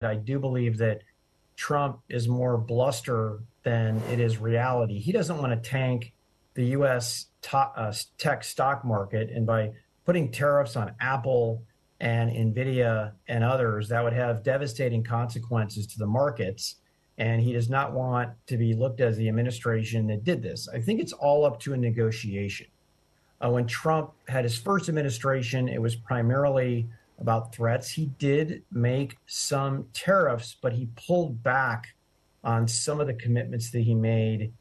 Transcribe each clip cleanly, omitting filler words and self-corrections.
I do believe that Trump is more bluster than it is reality. He doesn't want to tank the U.S. Tech stock market, and by putting tariffs on Apple and Nvidia and others, that would have devastating consequences to the markets. And he does not want to be looked at as the administration that did this. I think it's all up to a negotiation. When Trump had his first administration, it was primarily about threats. He did make some tariffs, but he pulled back on some of the commitments that he made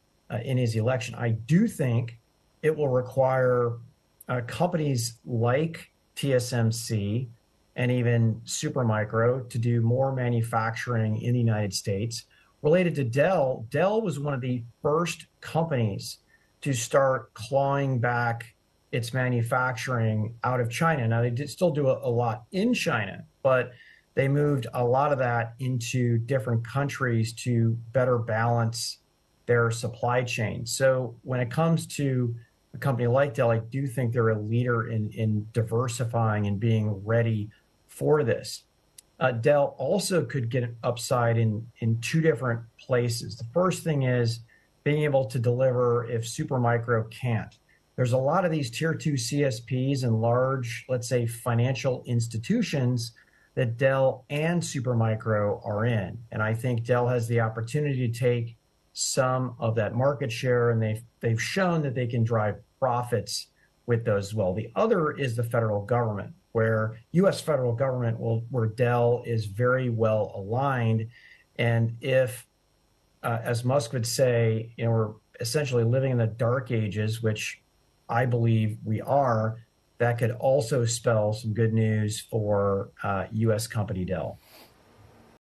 in his election. I do think it will require companies like TSMC and even Supermicro to do more manufacturing in the United States. Related to Dell, Dell was one of the first companies to start clawing back its manufacturing out of China. Now, they did still do a lot in China, but they moved a lot of that into different countries to better balance their supply chain. So when it comes to a company like Dell, I do think they're a leader in diversifying and being ready for this. Dell also could get an upside in two different places. The first thing is being able to deliver if Supermicro can't. There's a lot of these tier 2 CSPs and large, let's say, financial institutions that Dell and Supermicro are in. And I think Dell has the opportunity to take some of that market share, and they've shown that they can drive profits with those as well. The other is the federal government, where U.S. federal government where Dell is very well aligned. And if, as Musk would say, we're essentially living in the dark ages, which I believe we are, that could also spell some good news for U.S. company Dell.